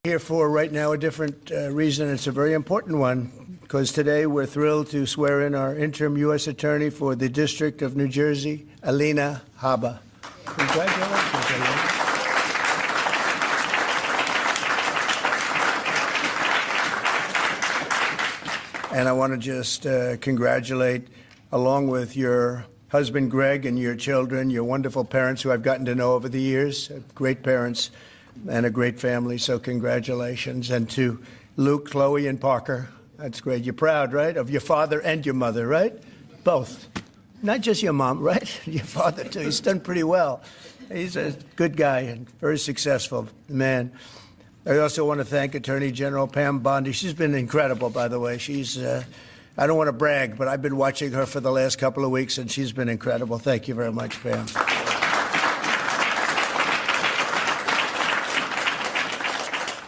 Here for right now a different reason. It's a very important one because today we're thrilled to swear in our interim U.S. Attorney for the District of New Jersey, Alina Habba. Congratulations, Alina. And I want to just congratulate, along with your husband, Greg, and your children, your wonderful parents who I've gotten to know over the years, great parents and a great family, so congratulations. And to Luke, Chloe, and Parker, that's great. You're proud, right, of your father and your mother, right? Both. Not just your mom, right? Your father, too. He's done pretty well. He's a good guy and very successful man. I also want to thank Attorney General Pam Bondi. She's been incredible, by the way. She's, I don't want to brag, but I've been watching her for the last couple of weeks, and she's been incredible. Thank you very much, Pam.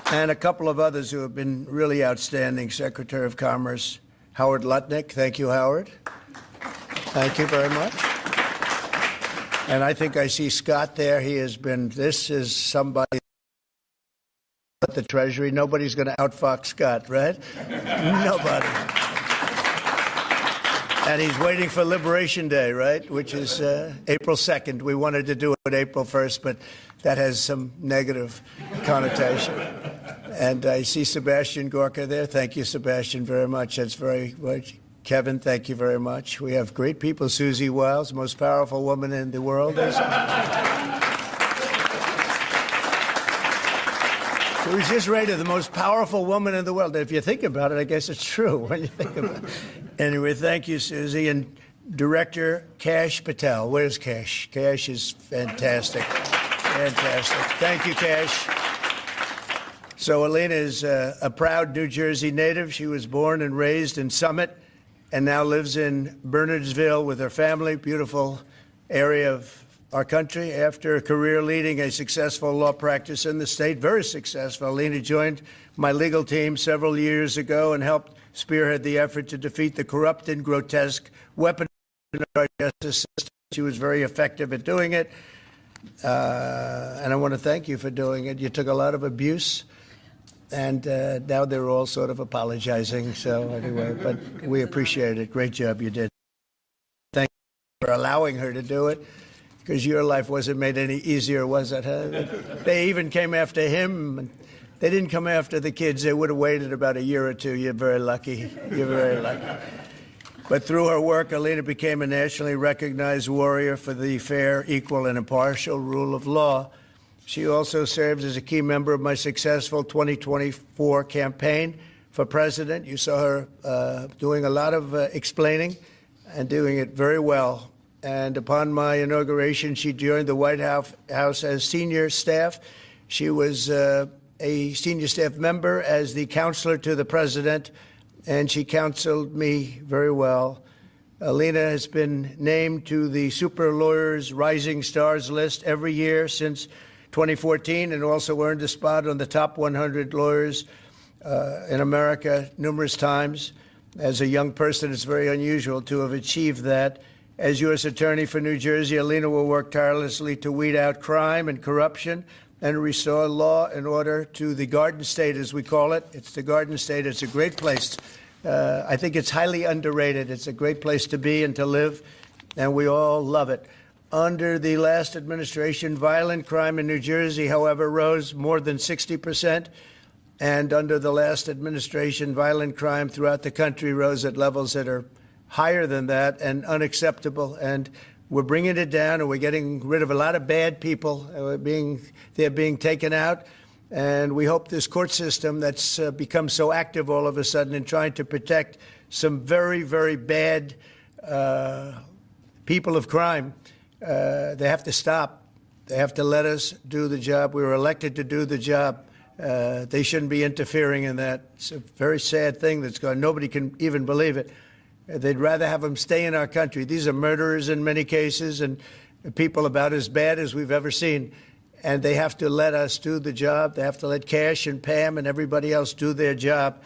And a couple of others who have been really outstanding. Secretary of Commerce Howard Lutnick. Thank you, Howard. Thank you very much. And I think I see Scott there. He has been, this is somebody at the Treasury. Nobody's going to outfox Scott, right? Nobody. And he's waiting for Liberation Day, right, which is April 2nd. We wanted to do it April 1st, but that has some negative connotation. And I see Sebastian Gorka there. Thank you, Sebastian, very much. That's very much. Kevin, thank you very much. We have great people. Susie Wiles, most powerful woman in the world. She was just rated the most powerful woman in the world. If you think about it, I guess it's true when you think about it. Anyway, thank you, Susie. And Director Kash Patel. Where's Kash? Kash is fantastic. Fantastic. Thank you, Kash. So Alina is a proud New Jersey native. She was born and raised in Summit and now lives in Bernardsville with her family, beautiful area of our country. After a career leading a successful law practice in the state, very successful, Alina joined my legal team several years ago and helped spearhead the effort to defeat the corrupt and grotesque weaponization of our justice system. She was very effective at doing it, and I want to thank you for doing it. You took a lot of abuse, and now they're all sort of apologizing. So anyway, but we appreciate it. Great job you did. Thank you for allowing her to do it, because your life wasn't made any easier, was it? Huh? They even came after him. They didn't come after the kids. They would have waited about a year or two. You're very lucky. You're very lucky. But through her work, Alina became a nationally recognized warrior for the fair, equal, and impartial rule of law. She also serves as a key member of my successful 2024 campaign for president. You saw her doing a lot of explaining and doing it very well. And upon my inauguration, she joined the White House as senior staff. She was a senior staff member as the counselor to the president, and she counseled me very well. Alina has been named to the Super Lawyers Rising Stars list every year since 2014, and also earned a spot on the top 100 lawyers in America numerous times. As a young person, it's very unusual to have achieved that. As U.S. Attorney for New Jersey, Alina will work tirelessly to weed out crime and corruption and restore law and order to the Garden State, as we call it. It's the Garden State. It's a great place. I think it's highly underrated. It's a great place to be and to live, and we all love it. Under the last administration, violent crime in New Jersey, however, rose more than 60%. And under the last administration, violent crime throughout the country rose at levels that are higher than that and unacceptable. And we're bringing it down, and we're getting rid of a lot of bad people. They're being taken out. And we hope this court system that's become so active all of a sudden in trying to protect some very, very bad people of crime, they have to stop. They have to let us do the job. We were elected to do the job. They shouldn't be interfering in that. It's a very sad thing that's going on. Nobody can even believe it. They'd rather have them stay in our country. These are murderers in many cases and people about as bad as we've ever seen. And they have to let us do the job. They have to let Kash and Pam and everybody else do their job.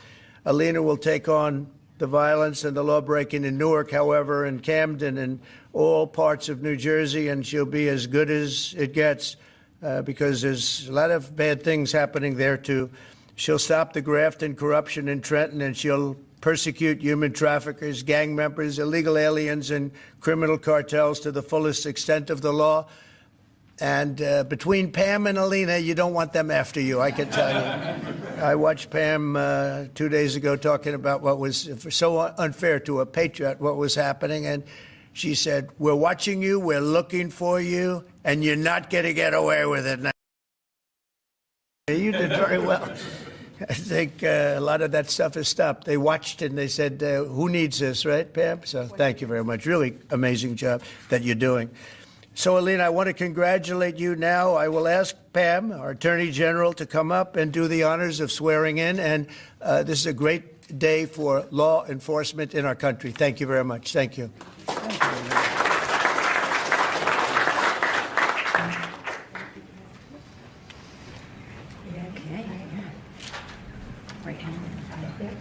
Alina will take on the violence and the law-breaking in Newark, however, and Camden and all parts of New Jersey, and she'll be as good as it gets because there's a lot of bad things happening there, too. She'll stop the graft and corruption in Trenton, and she'll persecute human traffickers, gang members, illegal aliens, and criminal cartels to the fullest extent of the law. And between Pam and Alina, you don't want them after you, I can tell you. I watched Pam 2 days ago talking about what was so unfair to a patriot, what was happening. And she said, we're watching you, we're looking for you, and you're not going to get away with it now. You did very well. I think a lot of that stuff has stopped. They watched and they said, who needs this, right, Pam? So thank you very much. Really amazing job that you're doing. So, Alina, I want to congratulate you now. I will ask Pam, our Attorney General, to come up and do the honors of swearing in. And this is a great day for law enforcement in our country. Thank you very much. Thank you. Thank you.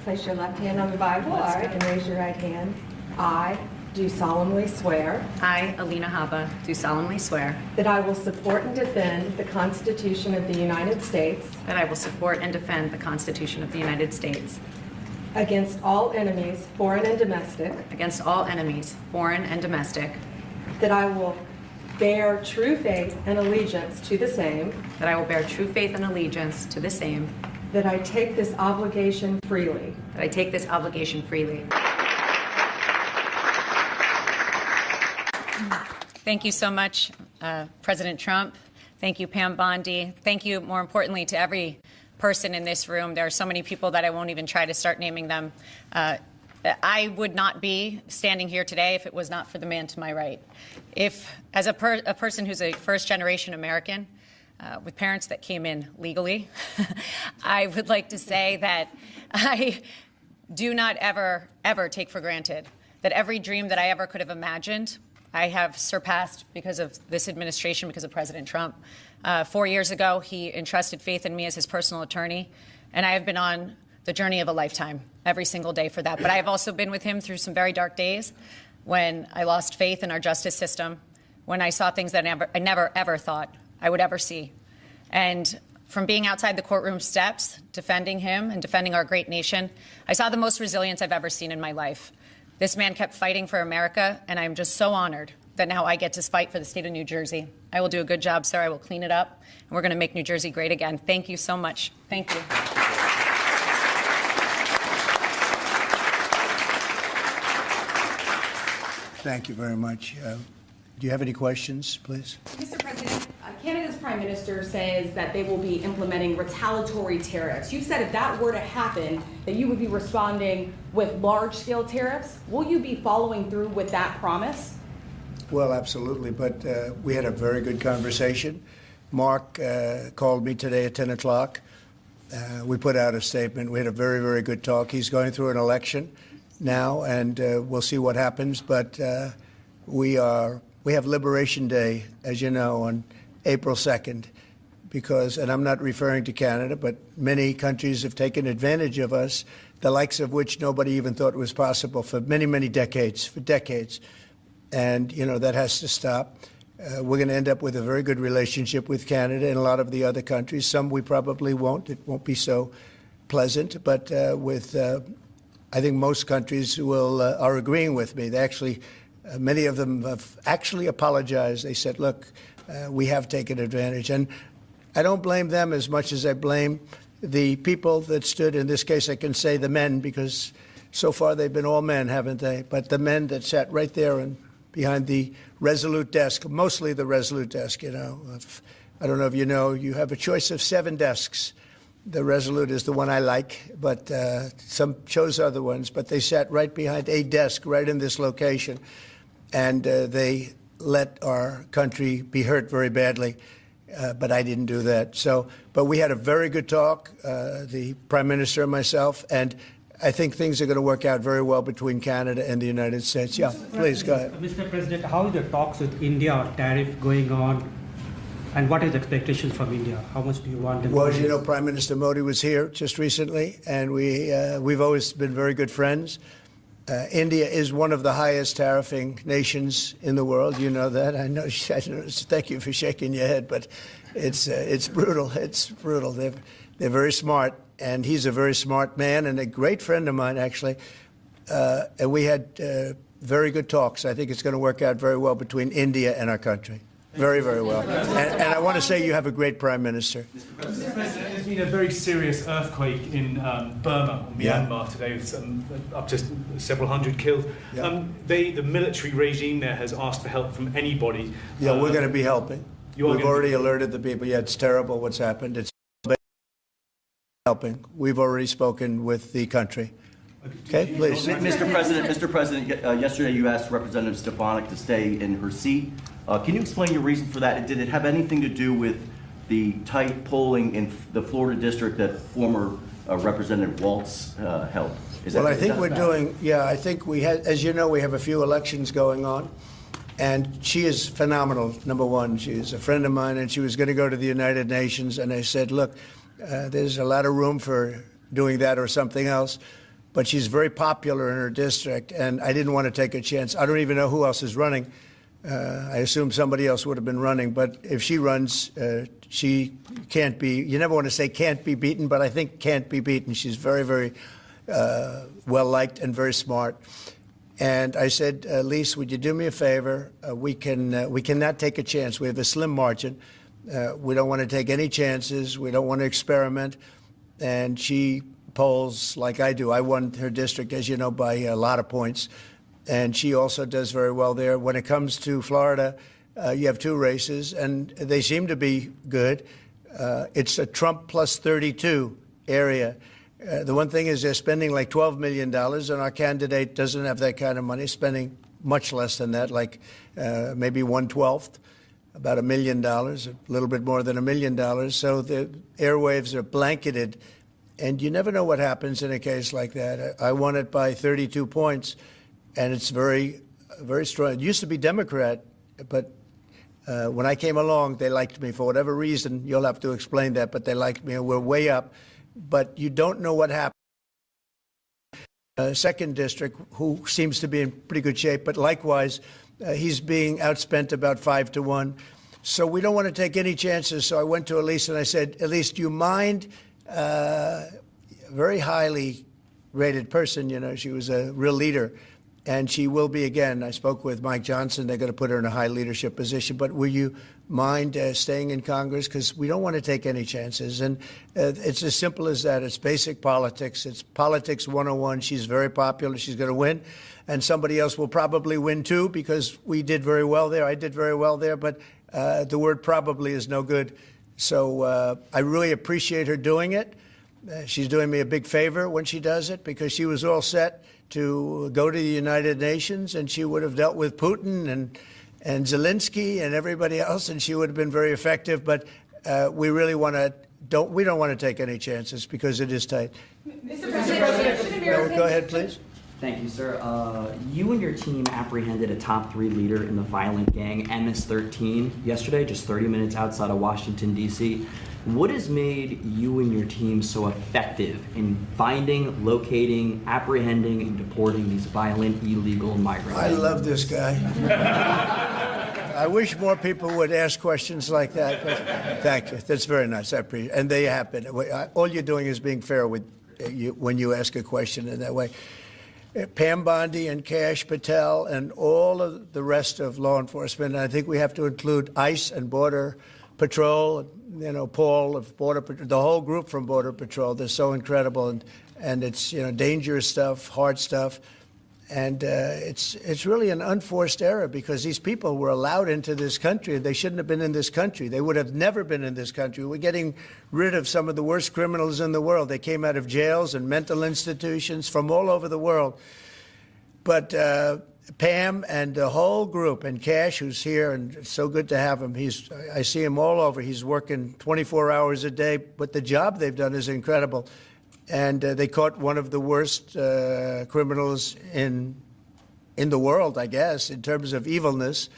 Place your left hand on the Bible, all right, and raise your right hand. I do solemnly swear I, Alina Habba, do solemnly swear that I will support and defend the Constitution of the United States that I will support and defend the Constitution of the United States against all enemies, foreign and domestic, against all enemies, foreign and domestic, that I will bear true faith and allegiance to the same, that I will bear true faith and allegiance to the same, that I take this obligation freely. that I take this obligation freely. Thank you so much, President Trump. Thank you, Pam Bondi. Thank you, more importantly, to every person in this room. There are so many people that I won't even try to start naming them. I would not be standing here today if it was not for the man to my right. If, as a person who's a first-generation American, with parents that came in legally, I would like to say that I do not ever, ever take for granted that every dream that I ever could have imagined, I have surpassed because of this administration, because of President Trump. 4 years ago, he entrusted faith in me as his personal attorney, and I have been on the journey of a lifetime every single day for that. But I have also been with him through some very dark days when I lost faith in our justice system, when I saw things that I never, ever thought I would ever see. And from being outside the courtroom steps, defending him and defending our great nation, I saw the most resilience I've ever seen in my life. This man kept fighting for America, and I'm just so honored that now I get to fight for the state of New Jersey. I will do a good job, sir. I will clean it up, and we're going to make New Jersey great again. Thank you so much. Thank you. Thank you very much. Do you have any questions, please? Mr. President, Canada's Prime Minister says that they will be implementing retaliatory tariffs. You said if that were to happen, that you would be responding with large-scale tariffs. Will you be following through with that promise? Well, absolutely, but we had a very good conversation. Mark called me today at 10 o'clock. We put out a statement. We had a very, very good talk. He's going through an election now, and we'll see what happens, but we have Liberation Day, as you know, on April 2nd, because, and I'm not referring to Canada, but many countries have taken advantage of us, the likes of which nobody even thought was possible for many, many decades, for decades. And, you know, that has to stop. We're going to end up with a very good relationship with Canada and a lot of the other countries. Some we probably won't. It won't be so pleasant, but I think most countries are agreeing with me. They actually, many of them have actually apologized. They said, look, we have taken advantage. And I don't blame them as much as I blame the people that stood, in this case I can say the men, because so far they've been all men, haven't they? But the men that sat right there and behind the Resolute desk, mostly the Resolute desk, you know. I don't know if you know, you have a choice of 7 desks. The Resolute is the one I like, but some chose other ones. But they sat right behind a desk right in this location, and they let our country be hurt very badly. But I didn't do that. So, but we had a very good talk, the Prime Minister and myself, and I think things are going to work out very well between Canada and the United States. Yeah, please, go ahead. Mr. President, how is the talks with India tariff going on? And what is the expectations from India? How much do you want them? Well, as you know, Prime Minister Modi was here just recently, and we've always been very good friends. India is one of the highest tariffing nations in the world. You know that. I know. Thank you for shaking your head, but it's brutal. It's brutal. They're very smart, and he's a very smart man and a great friend of mine, actually. And we had very good talks. I think it's going to work out very well between India and our country. Very, very well. And I want to say you have a great prime minister. Mr. President, there's been a very serious earthquake in Burma, or Myanmar today, with up to several hundred killed. Yeah. The military regime there has asked for help from anybody. Yeah, we're going to be helping. We've already alerted the people. Yeah, it's terrible what's happened. It's helping. We've already spoken with the country. Okay, please. Mr. President, yesterday you asked Representative Stefanik to stay in her seat. Can you explain your reason for that? Did it have anything to do with the tight polling in the Florida district that former Representative Waltz held? Well, I think we're doing, yeah, I think we had, as you know, we have a few elections going on. And she is phenomenal, number one. She's a friend of mine, and she was going to go to the United Nations. And I said, look, there's a lot of room for doing that or something else. But she's very popular in her district, and I didn't want to take a chance. I don't even know who else is running. I assume somebody else would have been running. But if she runs, she can't be, you never want to say can't be beaten, but I think can't be beaten. She's very, very well-liked and very smart. And I said, Lise, would you do me a favor? We cannot take a chance. We have a slim margin. We don't want to take any chances. We don't want to experiment. And she polls like I do. I won her district, as you know, by a lot of points. And she also does very well there. When it comes to Florida, you have two races, and they seem to be good. It's a Trump plus 32 area. The one thing is they're spending like $12 million, and our candidate doesn't have that kind of money, spending much less than that, like maybe 1/12, about $1 million, a little bit more than $1 million. So the airwaves are blanketed, and you never know what happens in a case like that. I won it by 32 points, and it's very, very strong. It used to be Democrat, but when I came along, they liked me for whatever reason. You'll have to explain that, but they liked me, and we're way up. But you don't know what happened. Second district, who seems to be in pretty good shape, but likewise, he's being outspent about 5-1. So we don't want to take any chances. So I went to Elise and I said, Elise, do you mind? Very highly rated person, you know, she was a real leader. And she will be again. I spoke with Mike Johnson. They're going to put her in a high leadership position. But will you mind staying in Congress? Because we don't want to take any chances. And it's as simple as that. It's basic politics. It's politics 101. She's very popular. She's going to win. And somebody else will probably win, too, because we did very well there. I did very well there. But the word probably is no good. So I really appreciate her doing it. She's doing me a big favor when she does it, because she was all set to go to the United Nations, and she would have dealt with Putin and Zelensky and everybody else, and she would have been very effective. But we really don't want to take any chances because it is tight. Mr. President, Go ahead, please. Thank you, sir. You and your team apprehended a top 3 leader in the violent gang MS-13 yesterday, just 30 minutes outside of Washington, D.C. What has made you and your team so effective in finding, locating, apprehending, and deporting these violent, illegal migrants? I love this guy. I wish more people would ask questions like that. But thank you. That's very nice. I appreciate it. And they have been. All you're doing is being fair with you when you ask a question in that way. Pam Bondi and Kash Patel and all of the rest of law enforcement. And I think we have to include ICE and Border Patrol, you know, Paul of Border Patrol, the whole group from Border Patrol. They're so incredible, and it's, you know, dangerous stuff, hard stuff, and it's really an unforced error, because these people were allowed into this country. They shouldn't have been in this country. They would have never been in this country. We're getting rid of some of the worst criminals in the world. They came out of jails and mental institutions from all over the world. But Pam and the whole group, and Kash, who's here, and it's so good to have him. I see him all over. He's working 24 hours a day, but the job they've done is incredible. And they caught one of the worst criminals in the world, I guess, in terms of evilness.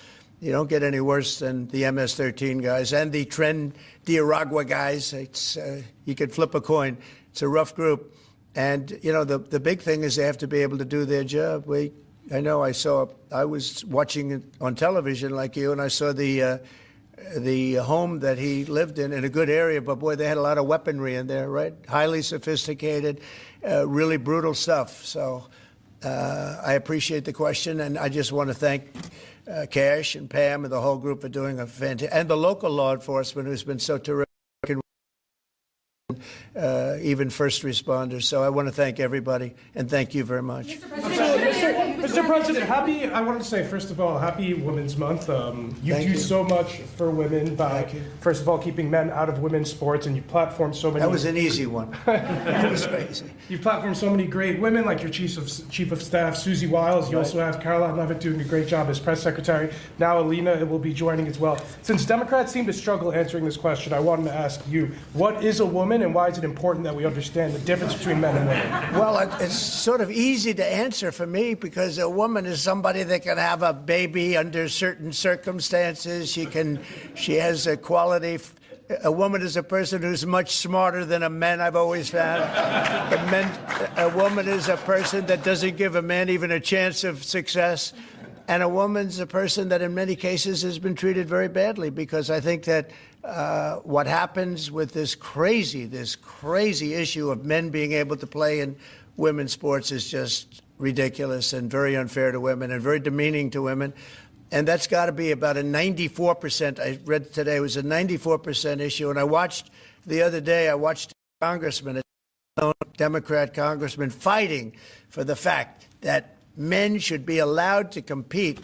You don't get any worse than the MS-13 guys and the Tren de Aragua guys. It's you could flip a coin. It's a rough group. And, you know, the big thing is they have to be able to do their job. I know I was watching it on television like you, and I saw the the home that he lived in a good area, but boy, they had a lot of weaponry in there, right? Highly sophisticated, really brutal stuff. So I appreciate the question, and I just want to thank Cash and Pam and the whole group for doing a fantastic, and the local law enforcement who's been so terrific, even first responders. So I want to thank everybody, and thank you very much. Mr. President, I wanted to say, first of all, happy Women's Month. You Thank do you. so much for women by, Thank you. first of all, keeping men out of women's sports, and you platform so many. That was an easy one. That was easy. You platform so many great women, like your Chief of Staff, Susie Wiles. You also have Caroline Levitt doing a great job as press secretary. Now Alina will be joining as well. Since Democrats seem to struggle answering this question, I wanted to ask you, what is a woman, and why is it important that we understand the difference between men and women? Well, it's sort of easy to answer for me because a woman is somebody that can have a baby under certain circumstances. She has a quality. A woman is a person who's much smarter than a man, I've always found. A woman is a person that doesn't give a man even a chance of success. And a woman's a person that in many cases has been treated very badly, because I think that what happens with this crazy issue of men being able to play in women's sports is just ridiculous and very unfair to women and very demeaning to women. And that's got to be about a 94%. I read today it was a 94% issue. And I watched the other day, a congressman, a Democrat congressman, fighting for the fact that men should be allowed to compete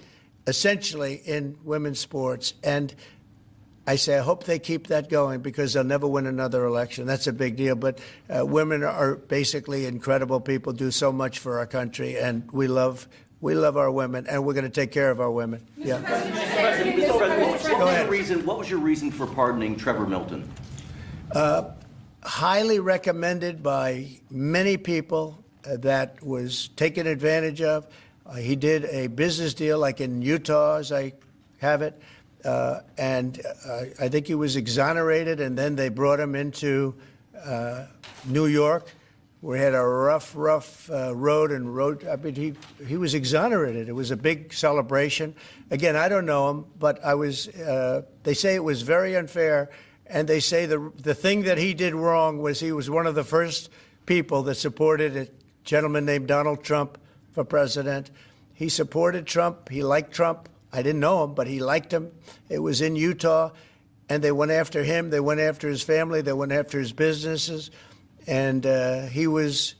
essentially in women's sports. And I say, I hope they keep that going, because they'll never win another election. That's a big deal. But women are basically incredible people, do so much for our country, and we love our women, and we're going to take care of our women. Yeah. Mr. President, what was your reason for pardoning Trevor Milton? Highly recommended by many people, that was taken advantage of. He did a business deal like in Utah, as I have it. And I think he was exonerated, and then they brought him into New York, where he had a rough road. I mean, he was exonerated. It was a big celebration. Again, I don't know him, but they say it was very unfair, and they say the thing that he did wrong was he was one of the first people that supported a gentleman named Donald Trump for president. He supported Trump. He liked Trump. I didn't know him, but he liked him. It was in Utah, and they went after him. They went after his family. They went after his businesses. And he was,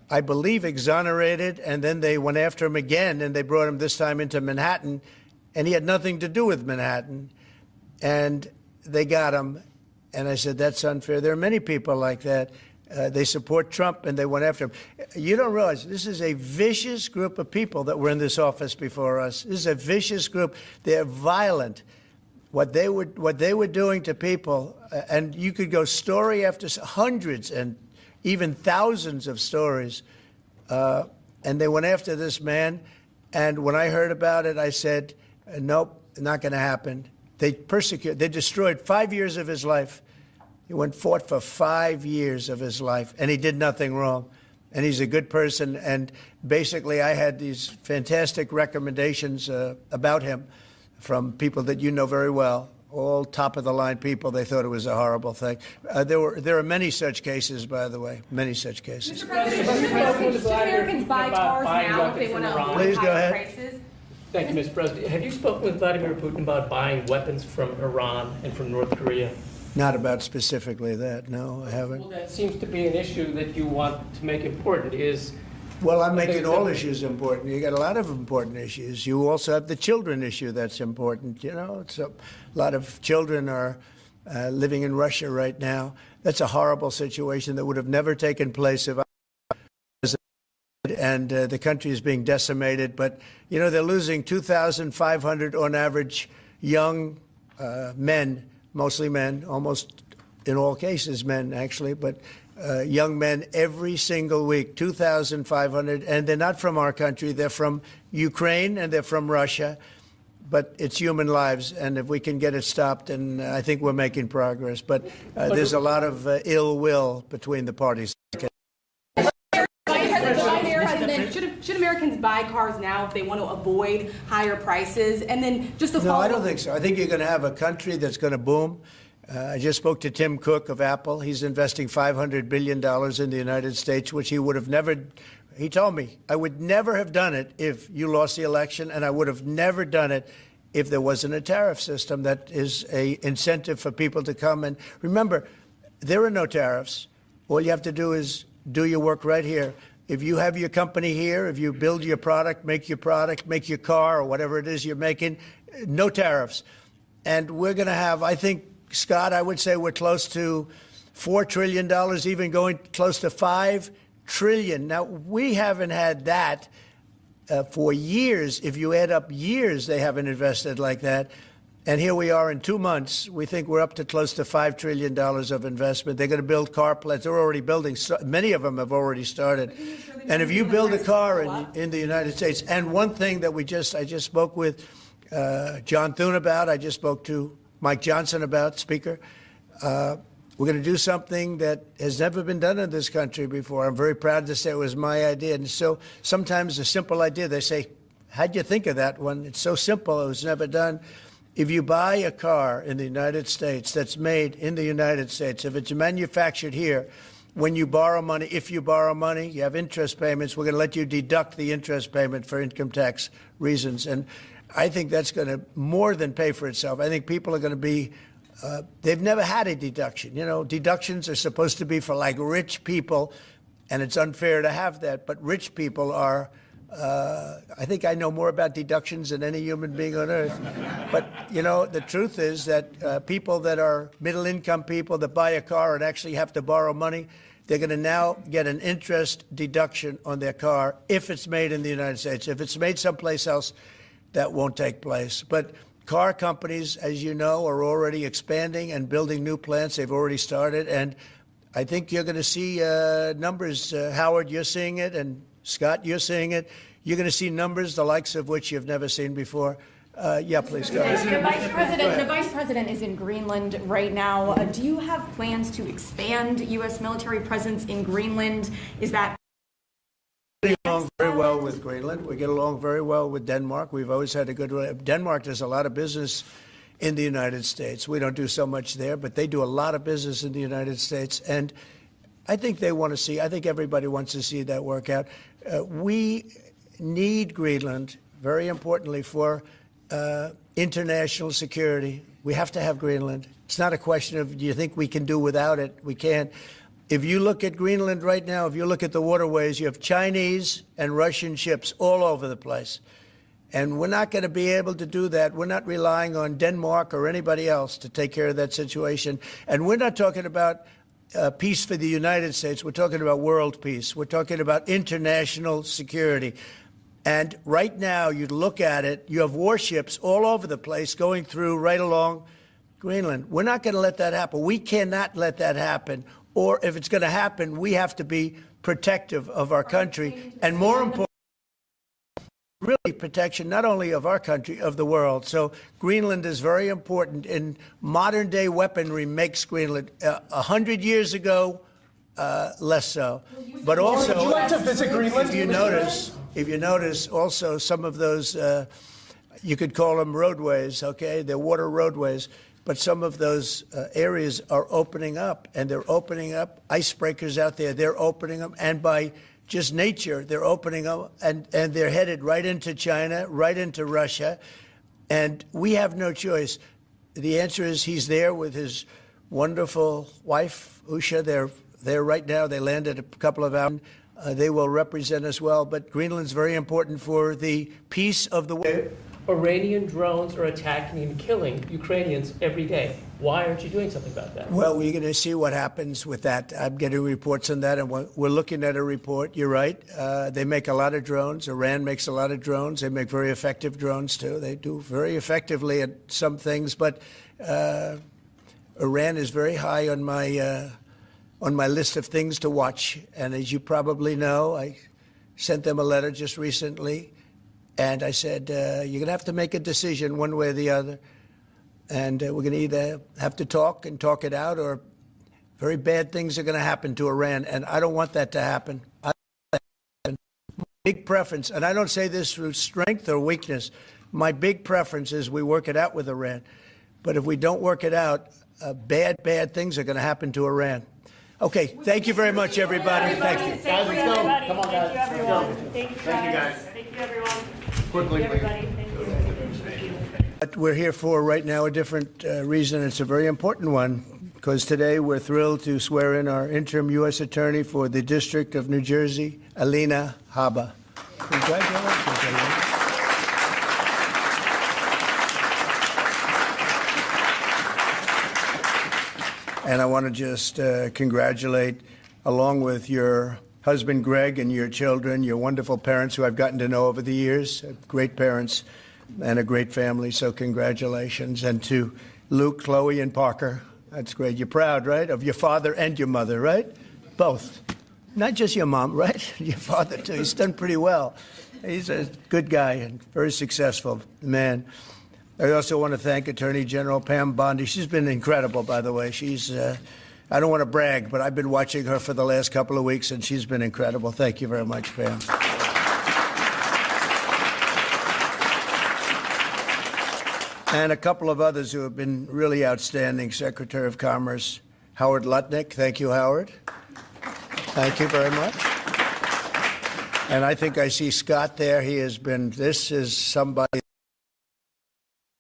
I believe, exonerated. And then they went after him again, and they brought him this time into Manhattan. And he had nothing to do with Manhattan. And they got him. And I said, that's unfair. There are many people like that. They support Trump, and they went after him. You don't realize this is a vicious group of people that were in this office before us. This is a vicious group. They're violent. What they were doing to people, and you could go story after hundreds and even thousands of stories, and they went after this man. And when I heard about it, I said, nope, not going to happen. They destroyed 5 years of his life. He fought for 5 years of his life, and he did nothing wrong. And he's a good person. And basically, I had these fantastic recommendations about him from people that you know very well, all top-of-the-line people. They thought it was a horrible thing. There are many such cases, by the way, many such cases. Mr. President, should Americans buy cars now if they want to avoid Please go higher ahead. prices? Thank you, Mr. President. Have you spoken with Vladimir Putin about buying weapons from Iran and from North Korea? Not about specifically that, no, I haven't. Well, that seems to be an issue that you want to make important. Well, I'm making all issues important. You got a lot of important issues. You also have the children issue that's important. You know, a lot of children are living in Russia right now. That's a horrible situation that would have never taken place if I was president. And the country is being decimated. But, you know, they're losing 2,500 on average young men, mostly men, almost in all cases men, actually, but young men every single week, 2,500. And they're not from our country. They're from Ukraine, and they're from Russia. But it's human lives, and if we can get it stopped, and I think we're making progress. But there's a lot of ill will between the parties. President, should Americans buy cars cars now if they want to avoid higher prices? And then just to No, follow I don't up- think so. I think you're going to have a country that's going to boom. I just spoke to Tim Cook of Apple. He's investing $500 billion in the United States, which he would have never. He told me, I would never have done it if you lost the election, and I would have never done it if there wasn't a tariff system that is a incentive for people to come. And remember, there are no tariffs. All you have to do is do your work right here. If you have your company here, if you build your product, make your car, or whatever it is you're making, no tariffs. And we're going to have, I think, Scott, I would say we're close to $4 trillion, even going close to $5 trillion. Now, we haven't had that for years. If you add up years, they haven't invested like that. And here we are in 2 months. We think we're up to close to $5 trillion of investment. They're going to build car plants. They're already building. Many of them have already started. And if you build a car in the United States, and one thing that I just spoke with John Thune about, I just spoke to Mike Johnson about, Speaker, we're going to do something that has never been done in this country before. I'm very proud to say it was my idea. And so sometimes a simple idea, they say, how'd you think of that one? It's so simple, it was never done. If you buy a car in the United States that's made in the United States, if it's manufactured here, when you borrow money, if you borrow money, you have interest payments, we're going to let you deduct the interest payment for income tax reasons. And I think that's going to more than pay for itself. I think people are going to be, they've never had a deduction. You know, deductions are supposed to be for like rich people, and it's unfair to have that. But rich people are, I think I know more about deductions than any human being on earth. But, you know, the truth is that people that are middle-income people that buy a car and actually have to borrow money, they're going to now get an interest deduction on their car if it's made in the United States. If it's made someplace else, that won't take place. But car companies, as you know, are already expanding and building new plants. They've already started. And I think you're going to see numbers. Howard, you're seeing it, and Scott, you're seeing it. You're going to see numbers the likes of which you've never seen before. Yeah, please go ahead. The vice president is in Greenland right now. Do you have plans to expand U.S. military presence in Greenland? Is that We get along very well with Greenland. We get along very well with Denmark. We've always had a good relationship. Denmark does a lot of business in the United States. We don't do so much there, but they do a lot of business in the United States. And I think they want to see, I think everybody wants to see that work out. We need Greenland, very importantly, for international security. We have to have Greenland. It's not a question of, do you think we can do without it? We can't. If you look at Greenland right now, if you look at the waterways, you have Chinese and Russian ships all over the place. And we're not going to be able to do that. We're not relying on Denmark or anybody else to take care of that situation. And we're not talking about peace for the United States. We're talking about world peace. We're talking about international security. And right now, you look at it, you have warships all over the place going through right along Greenland. We're not going to let that happen. We cannot let that happen. Or if it's going to happen, we have to be protective of our country. And more important, really protection not only of our country, of the world. So Greenland is very important. In modern day weaponry makes Greenland 100 years ago, less so. But also, Would you like to visit Greenland? if you notice also some of those, you could call them roadways, okay? They're water roadways. But some of those areas are opening up, and they're opening up icebreakers out there. They're opening them, and by just nature, they're opening them, and they're headed right into China, right into Russia. And we have no choice. The answer is he's there with his wonderful wife, Usha. They're there right now. They landed a couple of hours. They will represent us well. But Greenland's very important for the peace of the world. Iranian drones are attacking and killing Ukrainians every day. Why aren't you doing something about that? Well, we're going to see what happens with that. I'm getting reports on that, and we're looking at a report. You're right. They make a lot of drones. Iran makes a lot of drones. They make very effective drones, too. They do very effectively at some things, but Iran is very high on my list of things to watch. And as you probably know, I sent them a letter just recently. And I said, you're going to have to make a decision one way or the other. And we're going to either have to talk and talk it out, or very bad things are going to happen to Iran. And I don't want that to happen. big preference, and I don't say this through strength or weakness, my big preference is we work it out with Iran. But if we don't work it out, bad things are going to happen to Iran. Okay, thank you very much, everybody. Thank you. Guys, let's go. Come on, guys. Thank you, everyone. Thank you, guys. Thank you, everyone. Quickly, Thank you, everybody. Thank you. What we're here for right now, a different reason. It's a very important one, because today we're thrilled to swear in our interim U.S. Attorney for the District of New Jersey, Alina Habba. Congratulations, Alina. And I want to just congratulate, along with your husband, Greg, and your children, your wonderful parents who I've gotten to know over the years, great parents and a great family, so congratulations. And to Luke, Chloe, and Parker, that's great. You're proud, right, of your father and your mother, right? Both. Not just your mom, right? Your father, too. He's done pretty well. He's a good guy and very successful man. I also want to thank Attorney General Pam Bondi. She's been incredible, by the way. She's, I don't want to brag, but I've been watching her for the last couple of weeks, and she's been incredible. Thank you very much, Pam. And a couple of others who have been really outstanding. Secretary of Commerce Howard Lutnick. Thank you, Howard. Thank you very much. And I think I see Scott there. He has been, this is somebody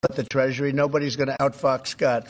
at the Treasury. Nobody's going to outfox Scott.